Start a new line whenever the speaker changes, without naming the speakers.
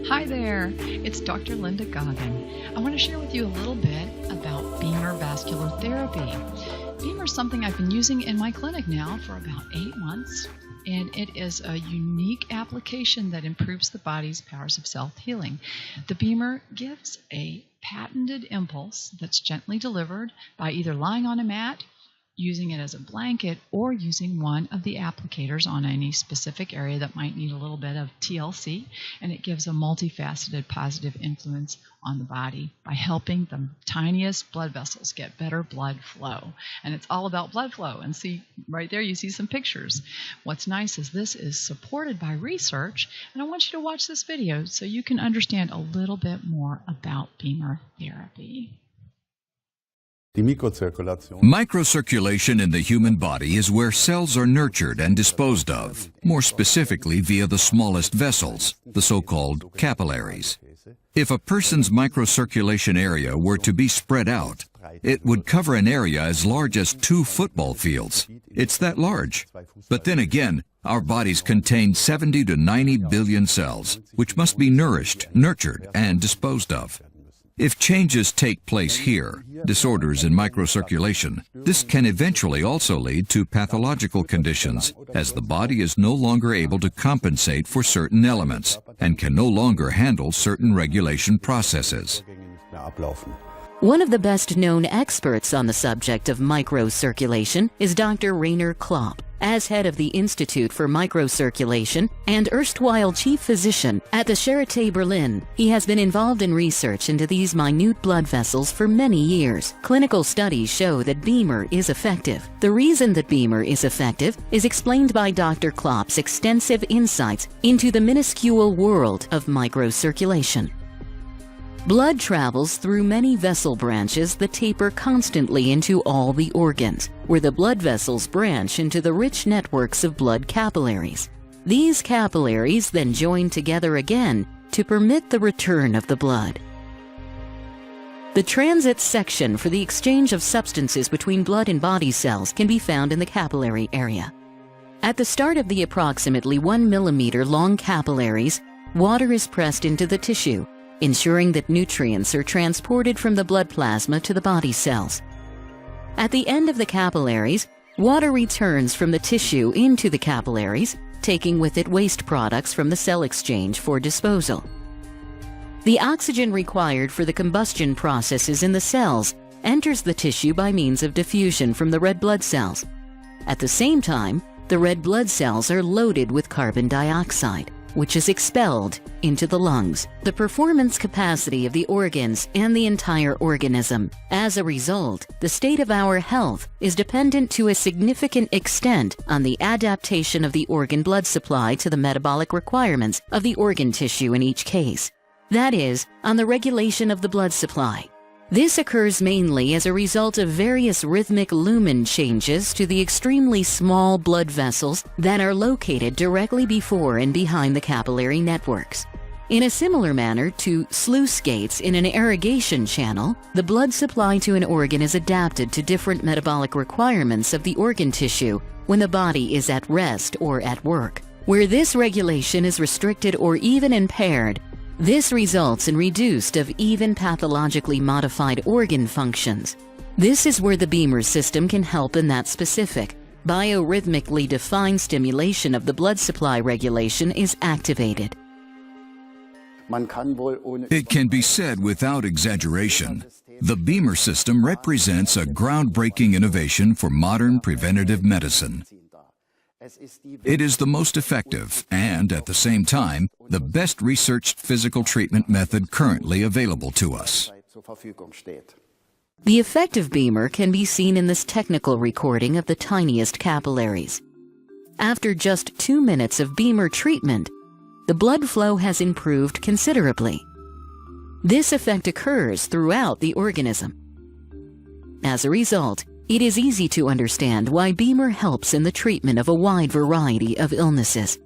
Hi there, it's Dr. Linda Goggin. I want to share with you a little bit about BEMER vascular therapy. BEMER is something I've been using in my clinic now for about 8 months, and it is a unique application that improves the body's powers of self-healing. The BEMER gives a patented impulse that's gently delivered by either lying on a mat, using it as a blanket, or using one of the applicators on any specific area that might need a little bit of TLC, and it gives a multifaceted positive influence on the body by helping the tiniest blood vessels get better blood flow. And it's all about blood flow. And see, right there you see some pictures. What's nice is this is supported by research, and I want you to watch this video so you can understand a little bit more about BEMER therapy.
Microcirculation in the human body is where cells are nurtured and disposed of, more specifically via the smallest vessels, the so-called capillaries. If a person's microcirculation area were to be spread out, it would cover an area as large as 2 football fields. It's that large. But then again, our bodies contain 70 to 90 billion cells, which must be nourished, nurtured, and disposed of. If changes take place here, disorders in microcirculation, this can eventually also lead to pathological conditions, as the body is no longer able to compensate for certain elements and can no longer handle certain regulation processes.
One of the best-known experts on the subject of microcirculation is Dr. Rainer Klopp. As head of the Institute for Microcirculation and erstwhile chief physician at the Charité Berlin, he has been involved in research into these minute blood vessels for many years. Clinical studies show that BEMER is effective. The reason that BEMER is effective is explained by Dr. Klopp's extensive insights into the minuscule world of microcirculation. Blood travels through many vessel branches that taper constantly into all the organs, where the blood vessels branch into the rich networks of blood capillaries. These capillaries then join together again to permit the return of the blood. The transit section for the exchange of substances between blood and body cells can be found in the capillary area. At the start of the approximately 1 millimeter long capillaries, water is pressed into the tissue, ensuring that nutrients are transported from the blood plasma to the body cells. At the end of the capillaries, water returns from the tissue into the capillaries, taking with it waste products from the cell exchange for disposal. The oxygen required for the combustion processes in the cells enters the tissue by means of diffusion from the red blood cells. At the same time, the red blood cells are loaded with carbon dioxide, which is expelled into the lungs, the performance capacity of the organs and the entire organism. As a result, the state of our health is dependent to a significant extent on the adaptation of the organ blood supply to the metabolic requirements of the organ tissue in each case. That is, on the regulation of the blood supply. This occurs mainly as a result of various rhythmic lumen changes to the extremely small blood vessels that are located directly before and behind the capillary networks. In a similar manner to sluice gates in an irrigation channel, the blood supply to an organ is adapted to different metabolic requirements of the organ tissue when the body is at rest or at work. Where this regulation is restricted or even impaired, this results in reduced of even pathologically modified organ functions. This is where the BEMER system can help in that specific, biorhythmically defined stimulation of the blood supply regulation is activated.
It can be said without exaggeration, the BEMER system represents a groundbreaking innovation for modern preventative medicine. It is the most effective and, at the same time, the best researched physical treatment method currently available to us.
The effect of BEMER can be seen in this technical recording of the tiniest capillaries. After just 2 minutes of BEMER treatment, the blood flow has improved considerably. This effect occurs throughout the organism. As a result, it is easy to understand why BEMER helps in the treatment of a wide variety of illnesses.